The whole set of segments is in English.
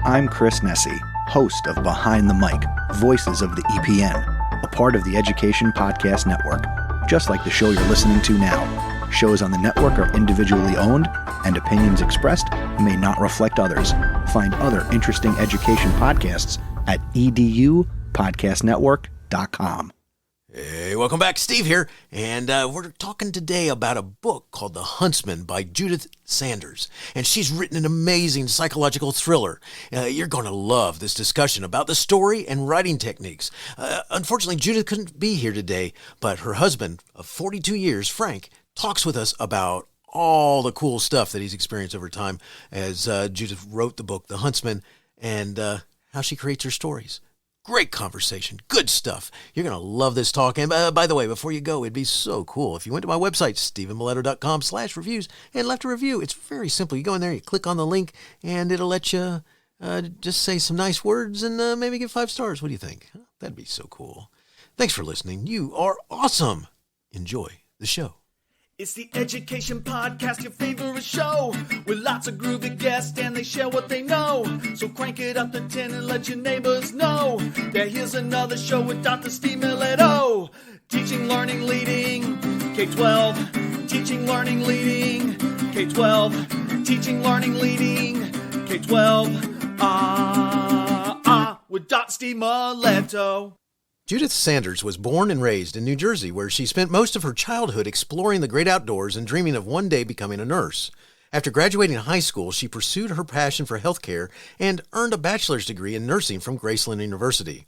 I'm Chris Nessie, host of Behind the Mic, Voices of the EPN, a part of the Education Podcast Network, just like the show you're listening to now. Shows on the network are individually owned, and opinions expressed may not reflect others. Find other interesting education podcasts at edupodcastnetwork.com. Hey, welcome back. Steve here, and we're talking today about a book called The Huntsman by Judith Sanders, and she's written an amazing psychological thriller. You're going to love this discussion about the story and writing techniques. Unfortunately, Judith couldn't be here today, but her husband of 42 years, Frank, talks with us about all the cool stuff that he's experienced over time as Judith wrote the book, The Huntsman, and how she creates her stories. Great conversation. Good stuff. You're going to love this talk. And by the way, before you go, it'd be so cool if you went to my website, stephenmiletto.com/reviews, and left a review. It's very simple. You go in there, you click on the link, and it'll let you just say some nice words and maybe give 5 stars. What do you think? That'd be so cool. Thanks for listening. You are awesome. Enjoy the show. It's the Education Podcast, your favorite show, with lots of groovy guests and they share what they know. So crank it up to 10 and let your neighbors know that here's another show with Dr. Steve Miletto. Teaching, learning, leading K12. Teaching, learning, leading K12. Teaching, learning, leading K12. With Dr. Steve Miletto. Judith Sanders was born and raised in New Jersey, where she spent most of her childhood exploring the great outdoors and dreaming of one day becoming a nurse. After graduating high school, she pursued her passion for healthcare and earned a bachelor's degree in nursing from Graceland University.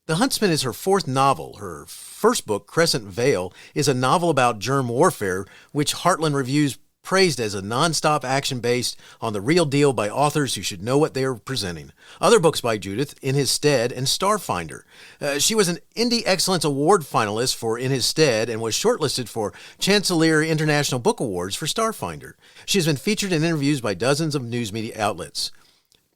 The Huntsman is her 4th novel. Her first book, Crescent Veil, is a novel about germ warfare, which Heartland Reviews praised as a nonstop action based on the real deal by authors who should know what they are presenting. Other books by Judith, In His Stead and Starfinder. She was an Indie Excellence Award Finalist for In His Stead and was shortlisted for Chanticleer International Book Awards for Starfinder. She has been featured in interviews by dozens of news media outlets.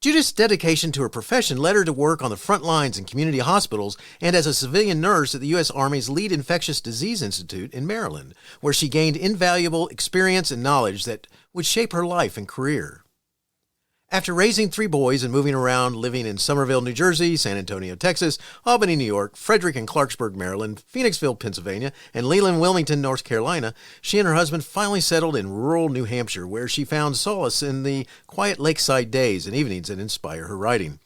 Judith's dedication to her profession led her to work on the front lines in community hospitals and as a civilian nurse at the U.S. Army's lead infectious disease institute in Maryland, where she gained invaluable experience and knowledge that would shape her life and career. After raising 3 boys and moving around, living in Somerville, New Jersey, San Antonio, Texas, Albany, New York, Frederick and Clarksburg, Maryland, Phoenixville, Pennsylvania, and Leland, Wilmington, North Carolina, she and her husband finally settled in rural New Hampshire, where she found solace in the quiet lakeside days and evenings that inspire her writing.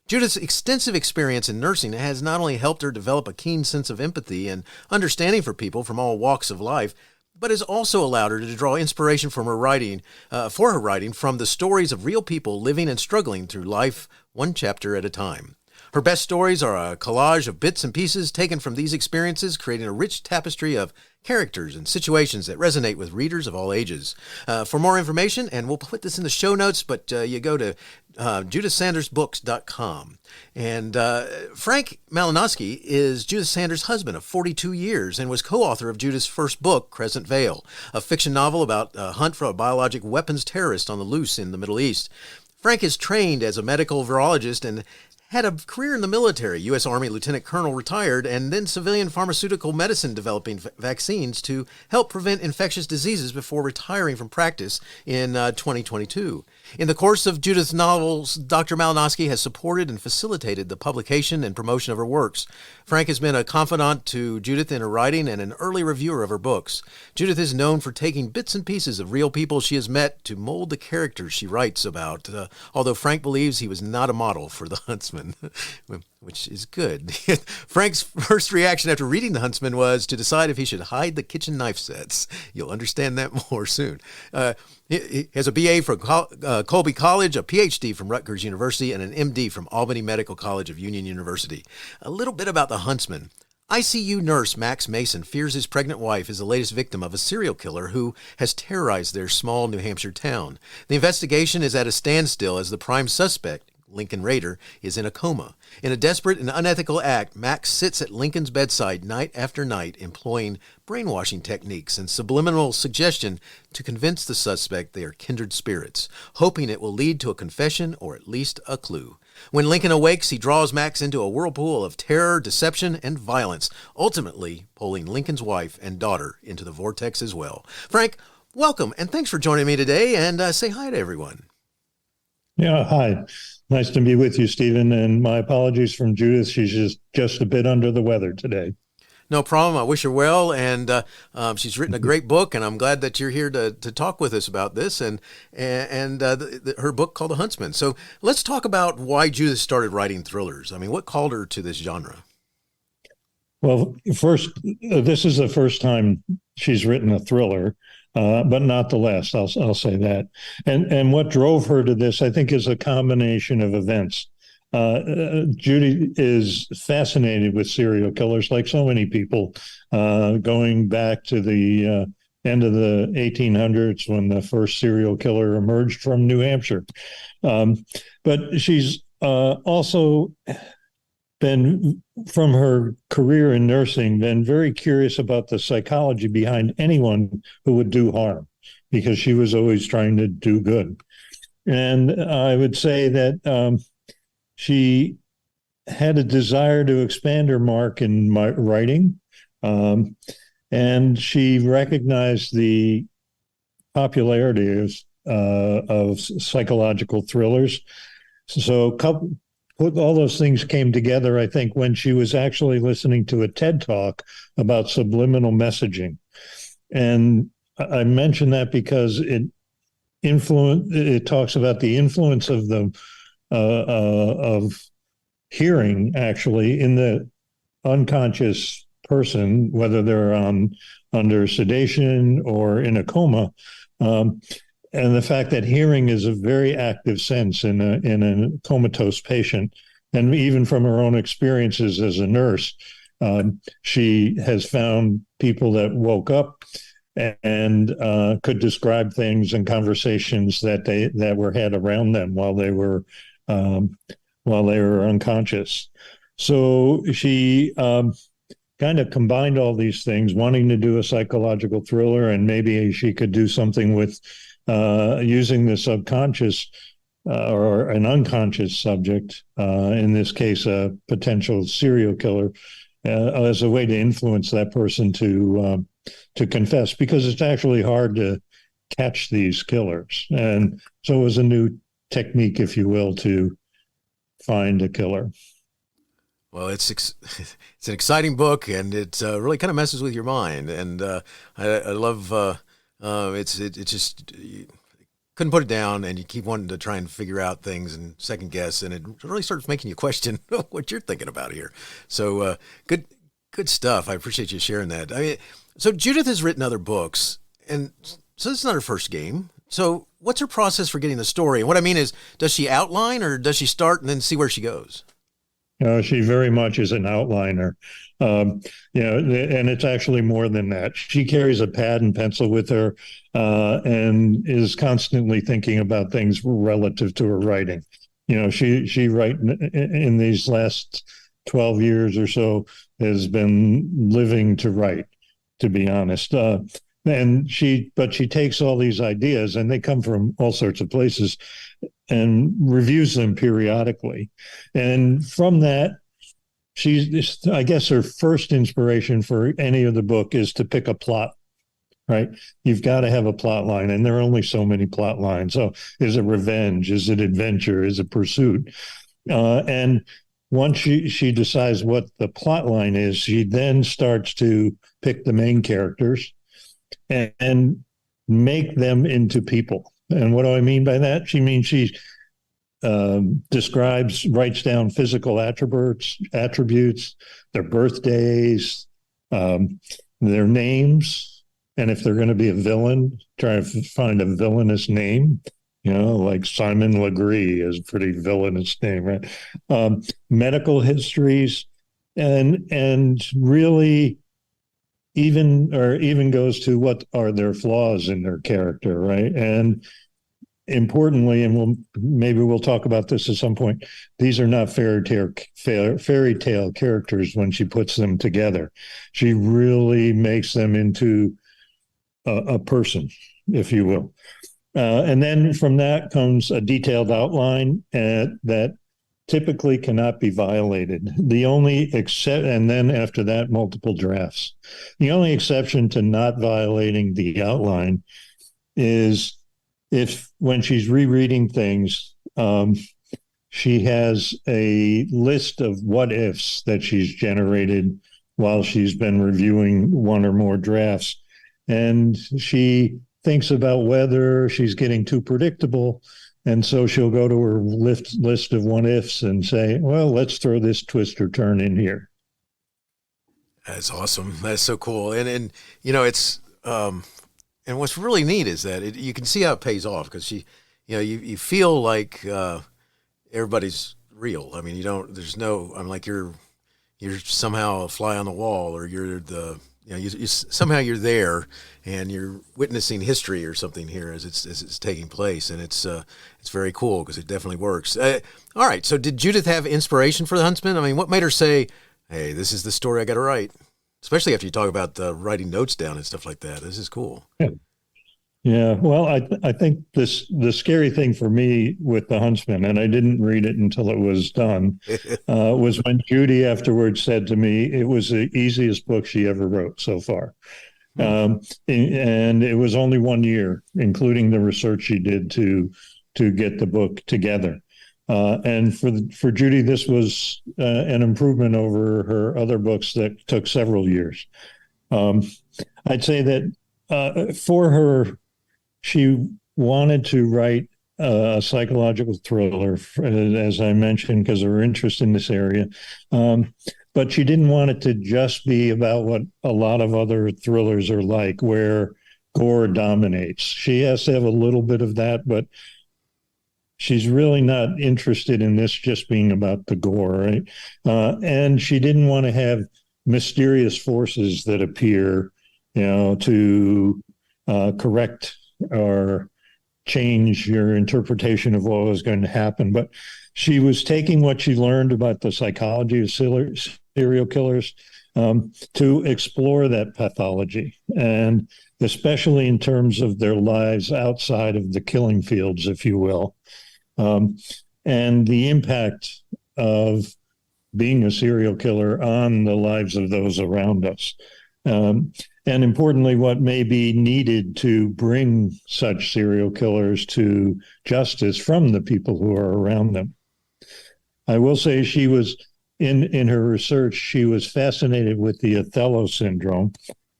Judith's extensive experience in nursing has not only helped her develop a keen sense of empathy and understanding for people from all walks of life, but has also allowed her to draw inspiration from her writing, from the stories of real people living and struggling through life, one chapter at a time. Her best stories are a collage of bits and pieces taken from these experiences, creating a rich tapestry of characters and situations that resonate with readers of all ages. For more information, and we'll put this in the show notes, but you go to judithsandersbooks.com. And Frank Malinowski is Judith Sanders' husband of 42 years and was co-author of Judith's first book, Crescent Veil, a fiction novel about a hunt for a biologic weapons terrorist on the loose in the Middle East. Frank is trained as a medical virologist and had a career in the military, U.S. Army Lieutenant Colonel retired, and then civilian pharmaceutical medicine developing vaccines to help prevent infectious diseases before retiring from practice in 2022. In the course of Judith's novels, Dr. Malinowski has supported and facilitated the publication and promotion of her works. Frank has been a confidant to Judith in her writing and an early reviewer of her books. Judith is known for taking bits and pieces of real people she has met to mold the characters she writes about, although Frank believes he was not a model for The Huntsman. Which is good. Frank's first reaction after reading The Huntsman was to decide if he should hide the kitchen knife sets. You'll understand that more soon. He has a BA from Colby College, a PhD from Rutgers University, and an MD from Albany Medical College of Union University. A little bit about The Huntsman. ICU nurse Max Mason fears his pregnant wife is the latest victim of a serial killer who has terrorized their small New Hampshire town. The investigation is at a standstill as the prime suspect, Lincoln Rader, is in a coma. In a desperate and unethical act, Max sits at Lincoln's bedside night after night, employing brainwashing techniques and subliminal suggestion to convince the suspect they are kindred spirits, hoping it will lead to a confession or at least a clue. When Lincoln awakes, he draws Max into a whirlpool of terror, deception, and violence, ultimately pulling Lincoln's wife and daughter into the vortex as well. Frank, welcome, and thanks for joining me today, and say hi to everyone. Yeah, hi. Nice to be with you, Stephen, and my apologies from Judith. She's just a bit under the weather today. No problem. I wish her well, and she's written a great book, and I'm glad that you're here to talk with us about this and her book called The Huntsman. So let's talk about why Judith started writing thrillers. I mean, what called her to this genre? Well, first, this is the first time she's written a thriller, but not the last. I'll say that. And what drove her to this, I think, is a combination of events. Judy is fascinated with serial killers, like so many people, going back to the end of the 1800s when the first serial killer emerged from New Hampshire. But she's also been, from her career in nursing, been very curious about the psychology behind anyone who would do harm, because she was always trying to do good. And I would say that she had a desire to expand her mark in writing, and she recognized the popularity of psychological thrillers. So all those things came together, I think, when she was actually listening to a TED Talk about subliminal messaging. And I mention that because it talks about the influence of of hearing, actually, in the unconscious person, whether they're under sedation or in a coma, and the fact that hearing is a very active sense in a comatose patient. And even from her own experiences as a nurse, she has found people that woke up and could describe things and conversations that were had around them while they were unconscious. So she kind of combined all these things, wanting to do a psychological thriller, and maybe she could do something with using the subconscious or an unconscious subject, in this case, a potential serial killer, as a way to influence that person to confess, because it's actually hard to catch these killers. And so it was a new technique, if you will, to find a killer. Well, it's an exciting book, and it really kind of messes with your mind. And I love it's just, you couldn't put it down, and you keep wanting to try and figure out things and second guess, and it really starts making you question what you're thinking about here. So good stuff. I appreciate you sharing that. I mean, so Judith has written other books, and so this is not her first game. So what's her process for getting the story? And what I mean is, does she outline, or does she start and then see where she goes? She very much is an outliner. And it's actually more than that. She carries a pad and pencil with her, and is constantly thinking about things relative to her writing. She write in these last 12 years or so has been living to write, to be honest. But she takes all these ideas, and they come from all sorts of places, and reviews them periodically. And from that, I guess her first inspiration for any of the book is to pick a plot, right? You've got to have a plot line, and there are only so many plot lines. So is it revenge? Is it adventure? Is it pursuit? And once she decides what the plot line is, she then starts to pick the main characters and make them into people. And what do I mean by that? She means she writes down physical attributes, their birthdays, their names, and if they're going to be a villain, try to find a villainous name. Like Simon Legree is a pretty villainous name, right? Medical histories, and really even goes to what are their flaws in their character, right? And importantly, and we'll talk about this at some point, these are not fairy tale characters when she puts them together. She really makes them into a person, if you will. And then from that comes a detailed outline that typically cannot be violated. And then after that, multiple drafts. The only exception to not violating the outline is if, when she's rereading things, she has a list of what ifs that she's generated while she's been reviewing one or more drafts. And she thinks about whether she's getting too predictable. And so she'll go to her list of what ifs and say, well, let's throw this twist or turn in here. That's awesome. That's so cool. And it's, and what's really neat is that you can see how it pays off, because you feel like everybody's real. I mean, I'm like, you're somehow a fly on the wall, or you're somehow you're there and you're witnessing history or something here as it's taking place. And it's very cool, because it definitely works. All right. So did Judith have inspiration for The Huntsman? I mean, what made her say, hey, this is the story I got to write? Especially after you talk about writing notes down and stuff like that. This is cool. Yeah. Well, I think the scary thing for me with The Huntsman, and I didn't read it until it was done, was when Judy afterwards said to me it was the easiest book she ever wrote so far. And it was only 1 year, including the research she did to get the book together. And for Judy, this was an improvement over her other books that took several years. I'd say that for her, she wanted to write a psychological thriller, as I mentioned, because of her interest in this area. But she didn't want it to just be about what a lot of other thrillers are like, where gore dominates. She has to have a little bit of that, but she's really not interested in this just being about the gore, right? And she didn't want to have mysterious forces that appear, to correct or change your interpretation of what was going to happen. But she was taking what she learned about the psychology of serial killers to explore that pathology, and especially in terms of their lives outside of the killing fields, if you will. And the impact of being a serial killer on the lives of those around us. And importantly, what may be needed to bring such serial killers to justice from the people who are around them. I will say she was, in her research, she was fascinated with the Othello syndrome.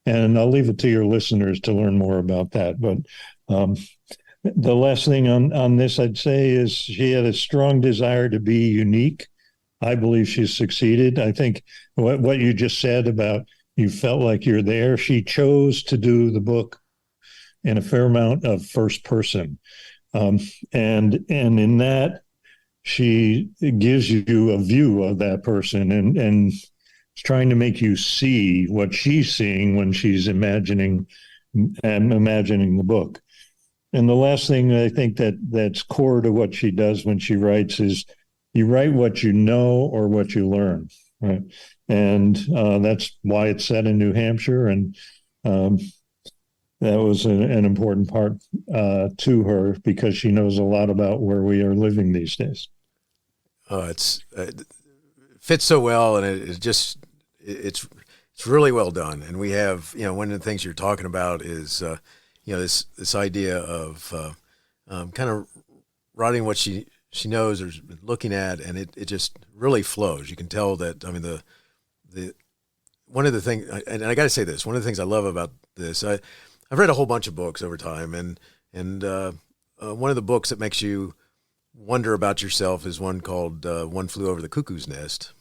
And I'll leave it to your listeners to learn more about that. But the last thing on this I'd say is she had a strong desire to be unique. I believe she's succeeded. I think what you just said about you felt like you're there, she chose to do the book in a fair amount of first person. And in that, she gives you a view of that person and trying to make you see what she's seeing when she's imagining the book. And the last thing I think that's core to what she does when she writes is you write what you know or what you learn, right? And that's why it's set in New Hampshire. And that was an important part to her, because she knows a lot about where we are living these days. It fits so well, and it's really well done. And we have, one of the things you're talking about is, this idea of kind of writing what she knows or looking at, and it just really flows. You can tell that. I mean, the one of the things, and I got to say this, one of the things I love about this, I've read a whole bunch of books over time, and one of the books that makes you wonder about yourself is one called One Flew Over the Cuckoo's Nest.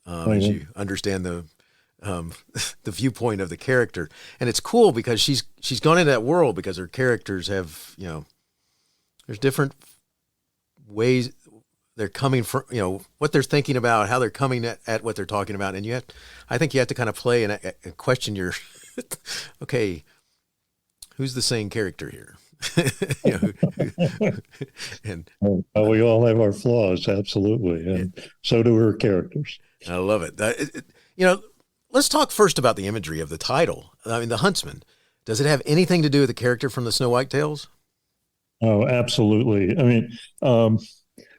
As you understand the viewpoint of the character, and it's cool because she's gone into that world because her characters have, there's different ways they're coming from, what they're thinking about, how they're coming at what they're talking about. And I think you have to kind of play and question your, okay, who's the sane character here? And we all have our flaws. Absolutely. And so do her characters. I love it. Let's talk first about the imagery of the title. I mean, The Huntsman. Does it have anything to do with the character from the Snow White Tales? Oh, absolutely. I mean,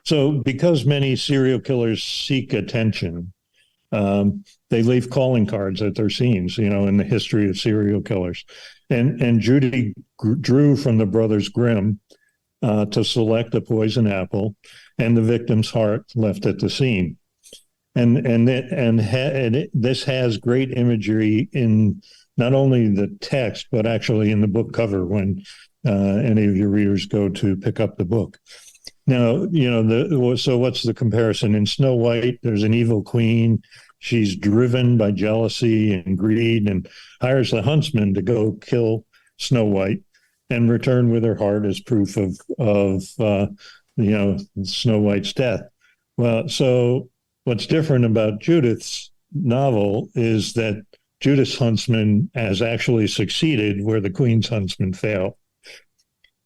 so because many serial killers seek attention, they leave calling cards at their scenes, in the history of serial killers. And Judy drew from the Brothers Grimm to select a poison apple, and the victim's heart left at the scene. This has great imagery in not only the text, but actually in the book cover when any of your readers go to pick up the book. Now, so what's the comparison? In Snow White, there's an evil queen. She's driven by jealousy and greed and hires the huntsman to go kill Snow White and return with her heart as proof of Snow White's death. Well, so what's different about Judith's novel is that Judith's huntsman has actually succeeded where the queen's huntsman failed.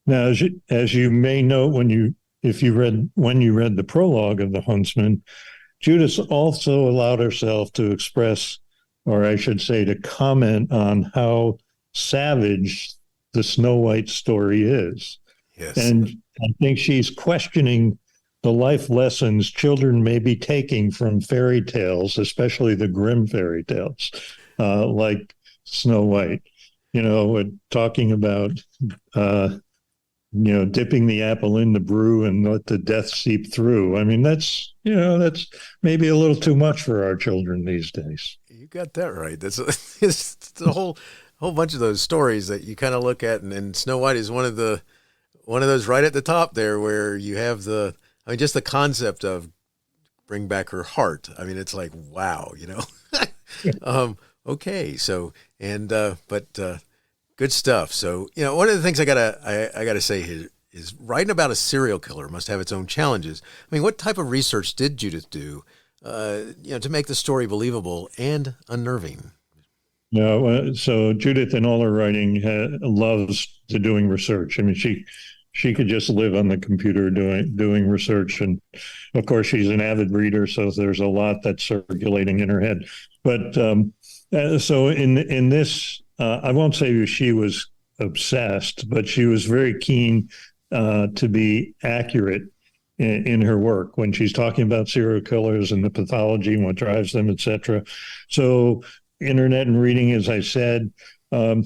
Now, as you may know, when you read the prologue of The Huntsman, Judith also allowed herself to express, or I should say, to comment on how savage the Snow White story is. Yes. And I think she's questioning the life lessons children may be taking from fairy tales, especially the Grimm fairy tales, like Snow White. Talking about dipping the apple in the brew and let the death seep through. I mean, that's maybe a little too much for our children these days. You got that right. It's a whole bunch of those stories that you kind of look at, and Snow White is one of those right at the top there, where you have just the concept of bring back her heart. I mean, it's like, wow, okay. So, but good stuff. So, one of the things I gotta say here is writing about a serial killer must have its own challenges. I mean, what type of research did Judith do, to make the story believable and unnerving? So Judith, in all her writing, loves doing research. I mean, she could just live on the computer doing research, and of course, she's an avid reader, so there's a lot that's circulating in her head. But so in this. I won't say she was obsessed, but she was very keen to be accurate in her work when she's talking about serial killers and the pathology and what drives them, et cetera. So internet and reading, as I said, I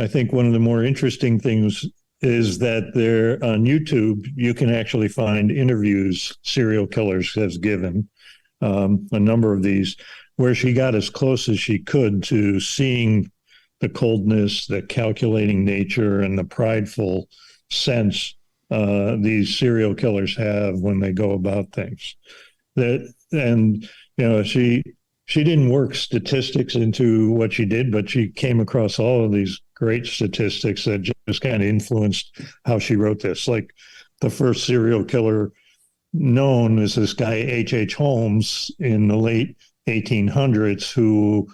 think one of the more interesting things is that there on YouTube, you can actually find interviews serial killers has given, a number of these, where she got as close as she could to seeing the coldness, the calculating nature, and the prideful sense these serial killers have when they go about things. She didn't work statistics into what she did, but she came across all of these great statistics that just kind of influenced how she wrote this. Like the first serial killer known is this guy H.H. Holmes in the late 1800s, who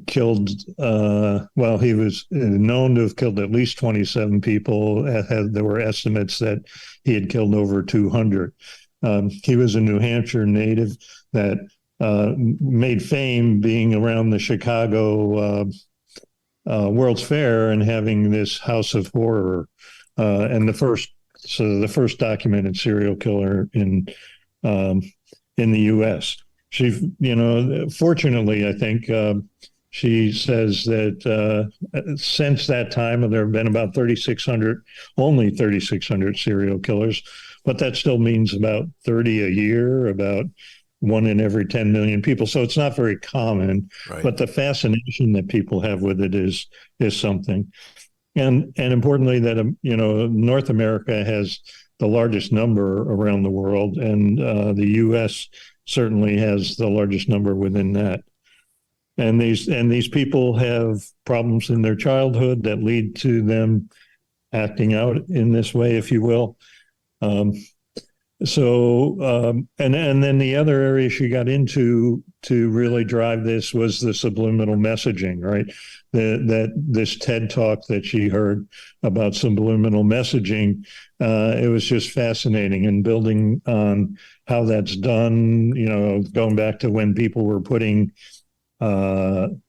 killed, he was known to have killed at least 27 people. There were estimates that he had killed over 200. He was a New Hampshire native that made fame being around the Chicago World's Fair and having this house of horror. And the first documented serial killer in the U.S. She, fortunately, I think, she says that since that time, there have been about only 3,600 serial killers, but that still means about 30 a year, about 1 in every 10 million people. So it's not very common, right. But the fascination that people have with it is something. And importantly, that, North America has the largest number around the world, and the U.S. certainly has the largest number within that. And these people have problems in their childhood that lead to them acting out in this way, if you will. And then the other area she got into to really drive this was the subliminal messaging, right? That this TED talk that she heard about subliminal messaging, it was just fascinating, and building on how that's done, going back to when people were putting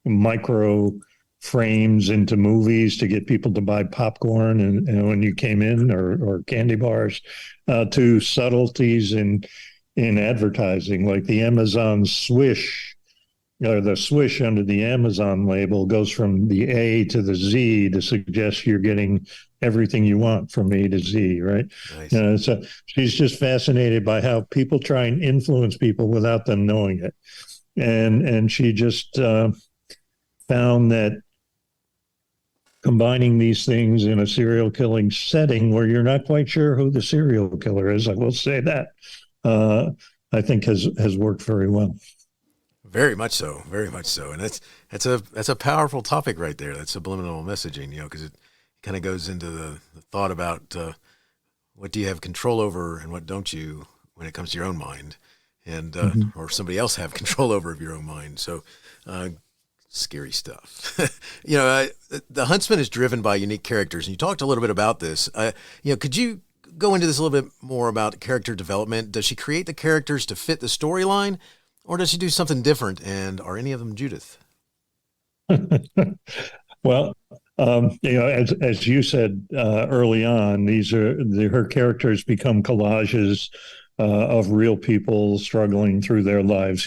micro frames into movies to get people to buy popcorn and when you came in, or candy bars, to subtleties in advertising, like the Amazon Swish or the swish under the Amazon label goes from the A to the Z to suggest you're getting everything you want from A to Z, right? Nice. So she's just fascinated by how people try and influence people without them knowing it. And she just found that combining these things in a serial killing setting where you're not quite sure who the serial killer is, I will say that, I think has worked very well. Very much so. Very much so. And that's a powerful topic right there. That subliminal messaging, because it kind of goes into the thought about what do you have control over and what don't you when it comes to your own mind, and or somebody else have control over of your own mind. So scary stuff. The Huntsman is driven by unique characters, and you talked a little bit about this. Could you go into this a little bit more about character development? Does she create the characters to fit the storyline, or does she do something different? And are any of them Judith? Well, as you said early on, her characters become collages of real people struggling through their lives.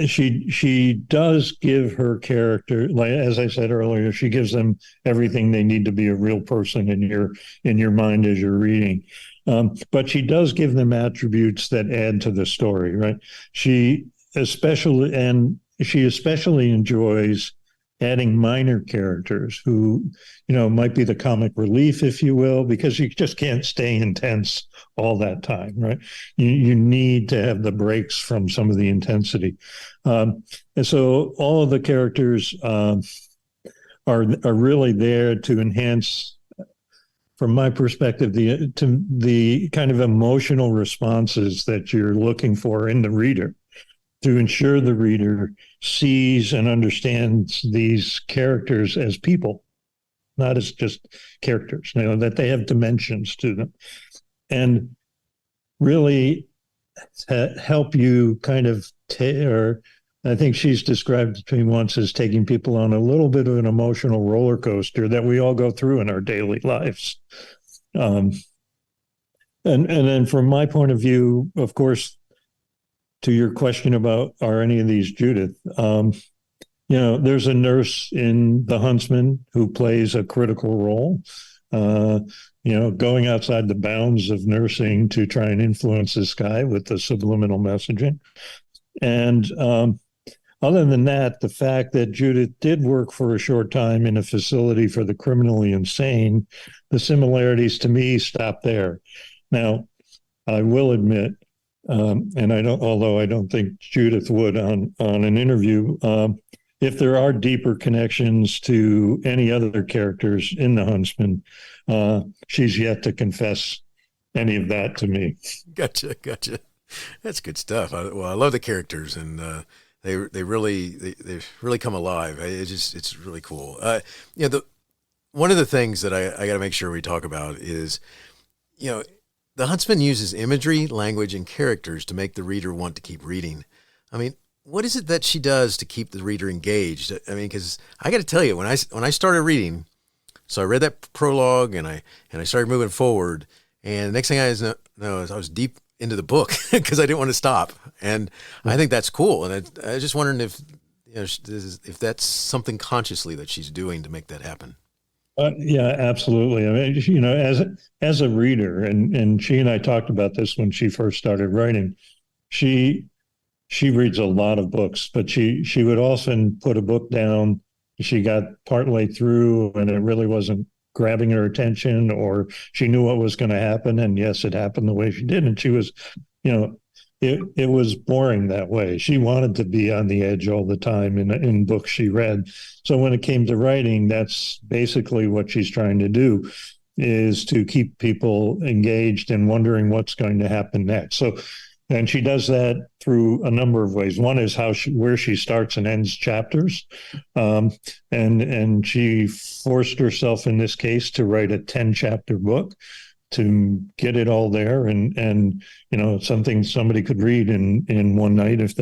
She does give her character, like as I said earlier, she gives them everything they need to be a real person in your mind as you're reading. But she does give them attributes that add to the story, right? She especially enjoys adding minor characters who, might be the comic relief, if you will, because you just can't stay intense all that time, right? You need to have the breaks from some of the intensity. And so all of the characters are really there to enhance, from my perspective, the kind of emotional responses that you're looking for in the reader, to ensure the reader sees and understands these characters as people, not as just characters, that they have dimensions to them, and really help you kind of, or I think she's described between once as taking people on a little bit of an emotional roller coaster that we all go through in our daily lives. And then from my point of view, of course, to your question about are any of these Judith, there's a nurse in The Huntsman who plays a critical role, going outside the bounds of nursing to try and influence this guy with the subliminal messaging. And other than that, the fact that Judith did work for a short time in a facility for the criminally insane, the similarities to me stop there. Now, I will admit, and although I don't think Judith would on an interview, if there are deeper connections to any other characters in The Huntsman, she's yet to confess any of that to me. Gotcha. That's good stuff. I love the characters, and they really come alive. It's really cool. One of the things that I got to make sure we talk about is, The Huntsman uses imagery, language, and characters to make the reader want to keep reading. I mean, what is it that she does to keep the reader engaged? I mean, because I got to tell you, when I started reading, so I read that prologue and I started moving forward, and the next thing I know is I was deep into the book because I didn't want to stop, and I think that's cool. And I was just wondering if if that's something consciously that she's doing to make that happen. Yeah, absolutely. I mean, as a reader, and she and I talked about this when she first started writing. She reads a lot of books, but she would often put a book down. She got partway through, and it really wasn't grabbing her attention, or she knew what was going to happen, and yes, it happened the way she did, and she was, it was boring that way. She wanted to be on the edge all the time in books she read. So when it came to writing, that's basically what she's trying to do, is to keep people engaged and wondering what's going to happen next. And she does that through a number of ways. One is where she starts and ends chapters. And she forced herself in this case to write a 10-chapter book to get it all there, and something somebody could read in one night if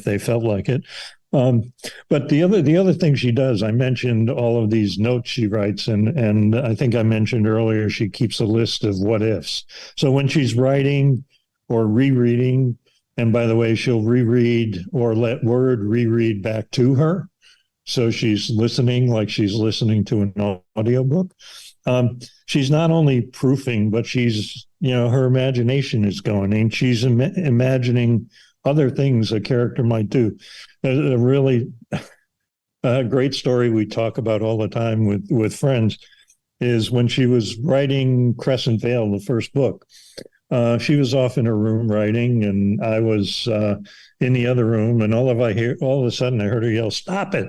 they felt like it. But the other thing she does, I mentioned all of these notes she writes, and I think I mentioned earlier she keeps a list of what ifs. So when she's writing or rereading And by the way, she'll reread or let Word reread back to her. So she's listening like she's listening to an audiobook. She's not only proofing, but she's, her imagination is going, and she's imagining other things a character might do. A really great story we talk about all the time with friends is when she was writing Crescent Veil, the first book. She was off in her room writing, and I was in the other room, and all of a sudden I heard her yell, "Stop it!"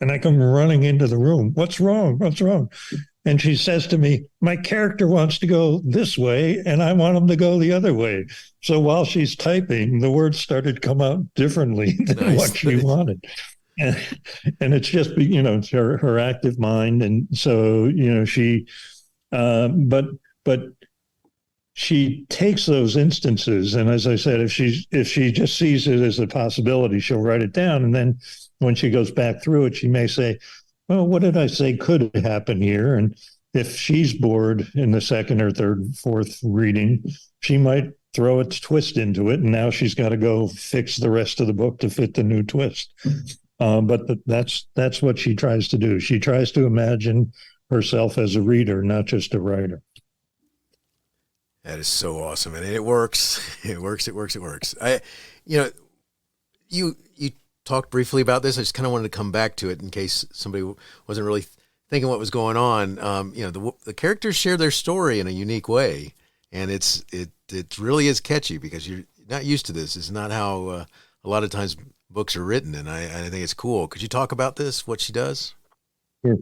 And I come running into the room. What's wrong? What's wrong? And she says to me, "My character wants to go this way, and I want him to go the other way." So while she's typing, the words started to come out differently than what she wanted. And it's just, it's her active mind. And so, she, but she takes those instances. And as I said, if she just sees it as a possibility, she'll write it down. And then when she goes back through it, she may say, "Well, what did I say could happen here?" And if she's bored in the second or third, fourth reading, she might throw a twist into it. And now she's got to go fix the rest of the book to fit the new twist. But that's what she tries to do. She tries to imagine herself as a reader, not just a writer. That is so awesome. And it works. It works. You talked briefly about this. I just kind of wanted to come back to it in case somebody wasn't really thinking what was going on. The characters share their story in a unique way, and it really is catchy because you're not used to this. It's not how a lot of times books are written, and I think it's cool. Could you talk about this, what she does? Sure.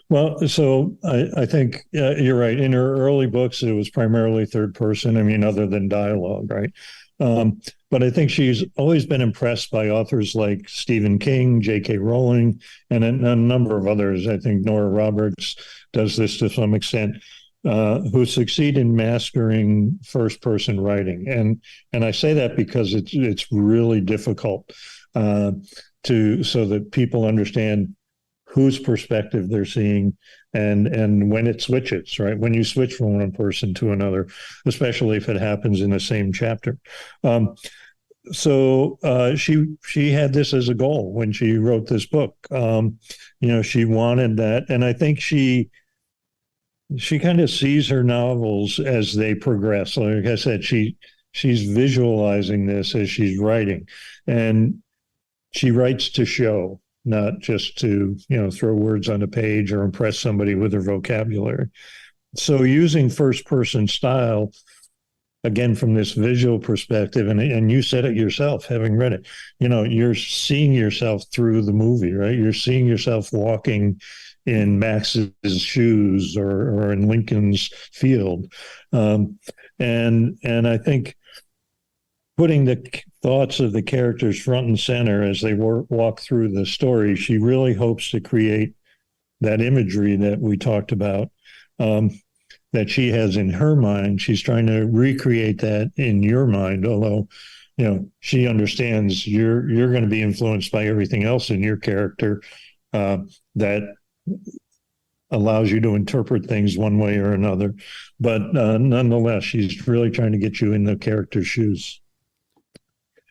Well, so I think you're right. In her early books, it was primarily third person. I mean, other than dialogue, right? But I think she's always been impressed by authors like Stephen King, J.K. Rowling, and a number of others. I think Nora Roberts does this to some extent, who succeed in mastering first-person writing. And I say that because it's really difficult so that people understand whose perspective they're seeing and when it switches, right? When you switch from one person to another, especially if it happens in the same chapter. So she had this as a goal when she wrote this book. She wanted that. And I think she kind of sees her novels as they progress. Like I said, she's visualizing this as she's writing, and she writes to show, not just to, throw words on a page or impress somebody with her vocabulary. So using first person style, again, from this visual perspective, and you said it yourself, having read it, you're seeing yourself through the movie, right? You're seeing yourself walking in Max's shoes or in Lincoln's field. And I think putting the thoughts of the characters front and center as they walk through the story, she really hopes to create that imagery that we talked about, that she has in her mind. She's trying to recreate that in your mind, although, she understands you're going to be influenced by everything else in your character that allows you to interpret things one way or another. But nonetheless, she's really trying to get you in the character's shoes.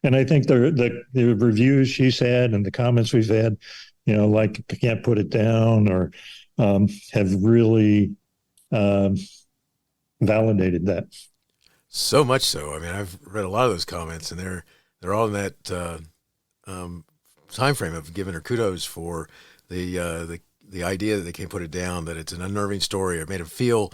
And I think the reviews she's had and the comments we've had, like I can't put it down, or have really validated that. So much so. I mean, I've read a lot of those comments, and they're all in that time frame of giving her kudos for the idea that they can't put it down, that it's an unnerving story, or made them feel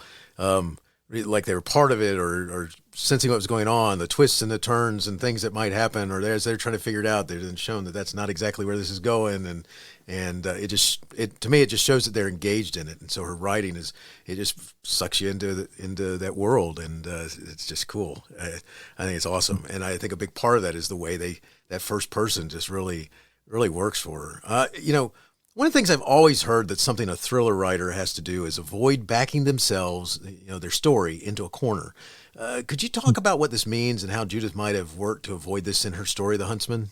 like they were part of it, or sensing what was going on, the twists and the turns and things that might happen, or as they're trying to figure it out, they've been shown that that's not exactly where this is going, and to me it just shows that they're engaged in it, and so her writing it just sucks you into that world, and it's just cool. I think it's awesome, and I think a big part of that is the way that first person just really works for her. One of the things I've always heard that something a thriller writer has to do is avoid backing themselves, their story, into a corner. Could you talk about what this means and how Judith might have worked to avoid this in her story, The Huntsman?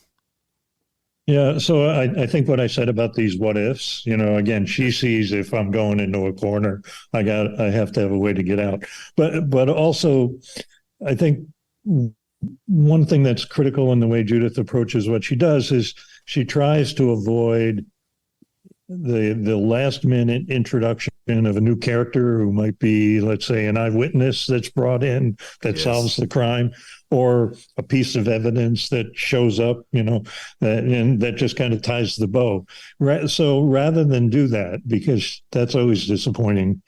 Yeah, so I think what I said about these what ifs, again, she sees if I'm going into a corner, I have to have a way to get out. But also, I think one thing that's critical in the way Judith approaches what she does is she tries to avoid the last minute introduction of a new character who might be, let's say, an eyewitness that's brought in that solves the crime, or a piece of evidence that shows up, and that just kind of ties the bow. So rather than do that, because that's always disappointing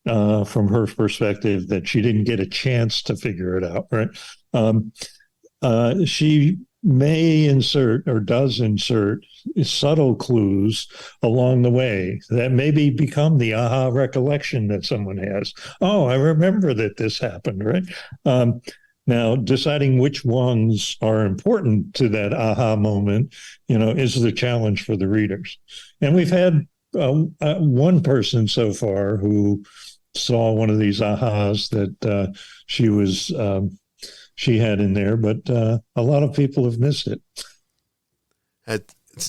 from her perspective, that she didn't get a chance to figure it out, right? She may insert, or does insert, subtle clues along the way that maybe become the aha recollection that someone has. Oh, I remember that this happened, right? Now, deciding which ones are important to that aha moment, is the challenge for the readers. And we've had one person so far who saw one of these ahas that she had in there, but a lot of people have missed it.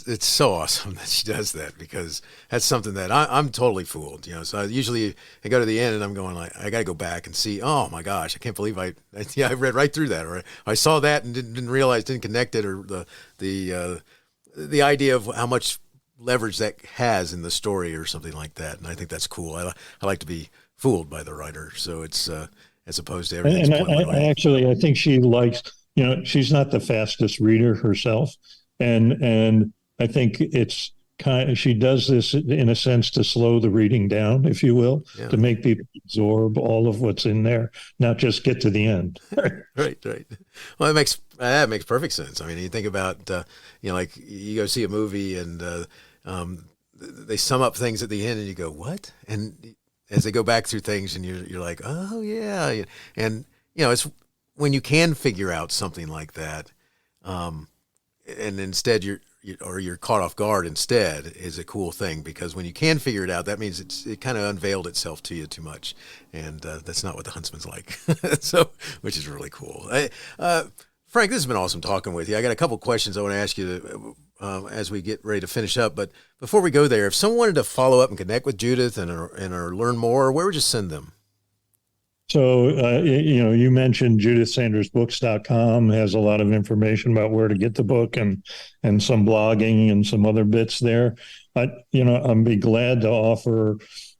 It's so awesome that she does that, because that's something that I'm totally fooled. So I go to the end and I'm going like, I got to go back and see. Oh my gosh, I can't believe I read right through that, or I saw that and didn't realize, didn't connect it, or the idea of how much leverage that has in the story or something like that. And I think that's cool. I like to be fooled by the writer. So it's as opposed to everything. And I think she likes, she's not the fastest reader herself. And I think it's she does this in a sense to slow the reading down, if you will, to make people absorb all of what's in there, not just get to the end. Right. Well, that makes perfect sense. I mean, you think about, like you go see a movie and they sum up things at the end and you go, what? And as they go back through things and you're like, oh yeah. And, it's when you can figure out something like that, and instead you're caught off guard instead, is a cool thing, because when you can figure it out, that means it kind of unveiled itself to you too much, and that's not what the Huntsman's like. So, which is really cool. Frank, this has been awesome talking with you. I got a couple questions I want to ask you as we get ready to finish up, but before we go there, if someone wanted to follow up and connect with Judith or learn more, where would you send them? So, you mentioned JudithSandersBooks.com has a lot of information about where to get the book and some blogging and some other bits there. I'd be glad to offer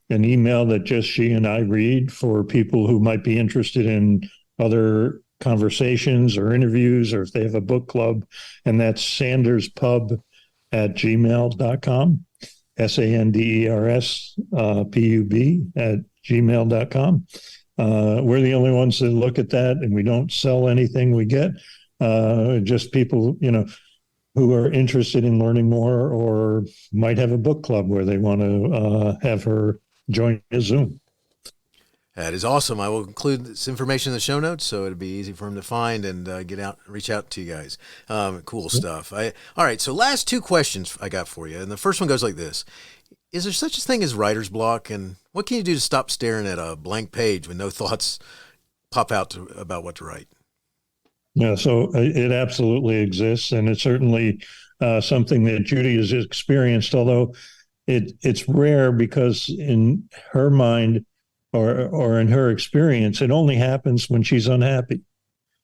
an email that just she and I read for people who might be interested in other conversations or interviews, or if they have a book club, and that's sanderspub@gmail.com, SANDERSPUB@gmail.com. We're the only ones that look at that, and we don't sell anything we get. Just people, who are interested in learning more, or might have a book club where they want to have her join a Zoom. That is awesome. I will include this information in the show notes, so it'll be easy for them to find and reach out to you guys. Cool stuff. All right. So last two questions I got for you. And the first one goes like this. Is there such a thing as writer's block? And what can you do to stop staring at a blank page when no thoughts pop out about what to write? Yeah, so it absolutely exists. And it's certainly something that Judy has experienced, although it's rare, because in her mind, or in her experience, it only happens when she's unhappy.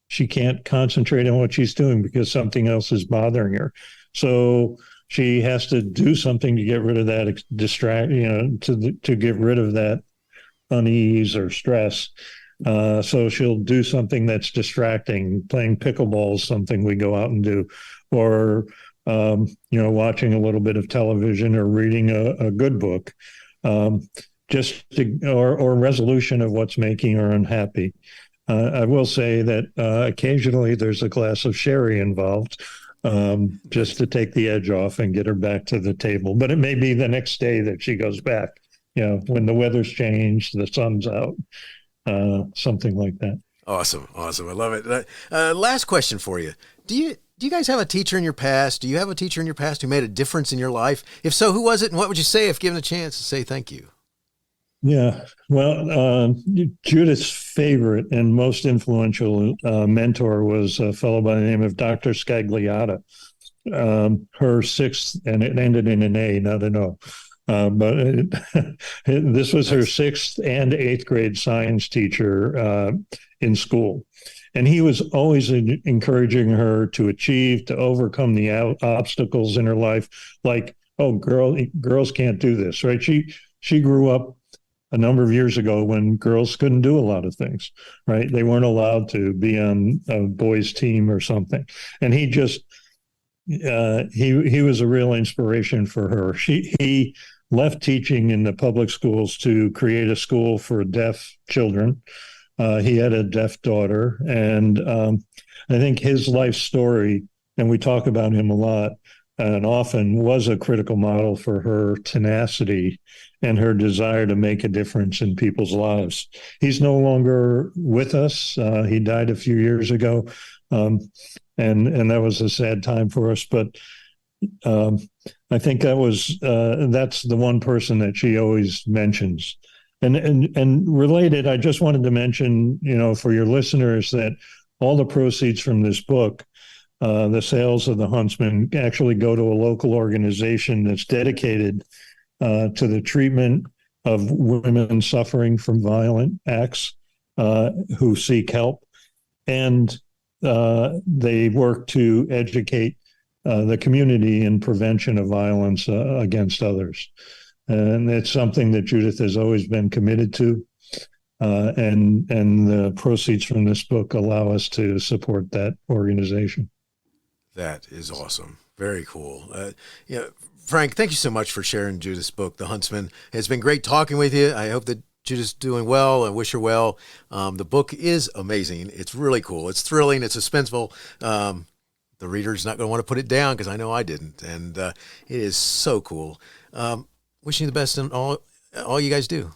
She can't concentrate on what she's doing because something else is bothering her. So she has to do something to get rid of that to get rid of that unease or stress. So she'll do something that's distracting. Playing pickleball is something we go out and do, or watching a little bit of television or reading a good book. Or resolution of what's making her unhappy. I will say that occasionally there's a glass of sherry involved, just to take the edge off and get her back to the table. But it may be the next day that she goes back, when the weather's changed, the sun's out, something like that. Awesome. I love it. Last question for you. Do you guys have a teacher in your past? Do you have a teacher in your past who made a difference in your life? If so, who was it? And what would you say if given a chance to say thank you? Yeah, well, Judith's favorite and most influential mentor was a fellow by the name of Dr. Scagliotta. Her sixth, and it ended in an A, not an O. This was her 6th and 8th grade science teacher in school. And he was always encouraging her to achieve, to overcome the obstacles in her life. Like, oh, girls can't do this, right? She grew up a number of years ago when girls couldn't do a lot of things, right? They weren't allowed to be on a boys' team or something. And he just, he was a real inspiration for her. He left teaching in the public schools to create a school for deaf children. He had a deaf daughter, and I think his life story, and we talk about him a lot and often, was a critical model for her tenacity and her desire to make a difference in people's lives. He's no longer with us. He died a few years ago, and that was a sad time for us. But I think that's the one person that she always mentions. And related, I just wanted to mention, for your listeners, that all the proceeds from this book, the sales of The Huntsman, actually go to a local organization that's dedicated to the treatment of women suffering from violent acts who seek help. And they work to educate the community in prevention of violence against others. And it's something that Judith has always been committed to. And the proceeds from this book allow us to support that organization. That is awesome. Very cool. Frank, thank you so much for sharing Judith's book, The Huntsman. It's been great talking with you. I hope that Judith's doing well. I wish her well. The book is amazing. It's really cool. It's thrilling. It's suspenseful. The reader's not going to want to put it down, because I know I didn't. And it is so cool. Wishing you the best in all you guys do.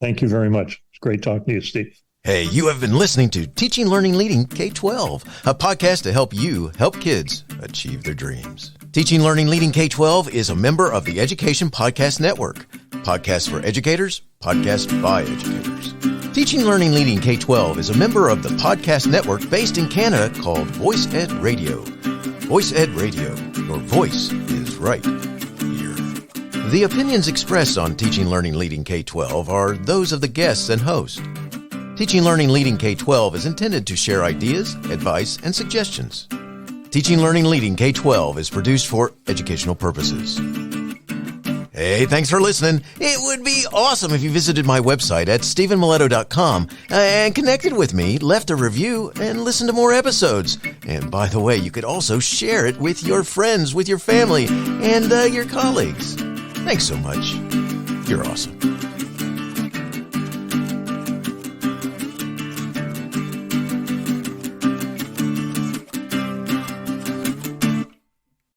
Thank you very much. It's great talking to you, Steve. Hey, you have been listening to Teaching Learning Leading K12, a podcast to help you help kids achieve their dreams. Teaching Learning Leading K12 is a member of the Education Podcast Network. Podcasts for educators, podcasts by educators. Teaching Learning Leading K12 is a member of the podcast network based in Canada called Voice Ed Radio. Voice Ed Radio, your voice is right here. The opinions expressed on Teaching Learning Leading K12 are those of the guests and host. Teaching Learning Leading K12 is intended to share ideas, advice, and suggestions. Teaching Learning Leading K12 is produced for educational purposes. Hey, thanks for listening. It would be awesome if you visited my website at stephenmiletto.com and connected with me, left a review, and listened to more episodes. And by the way, you could also share it with your friends, with your family, and your colleagues. Thanks so much. You're awesome.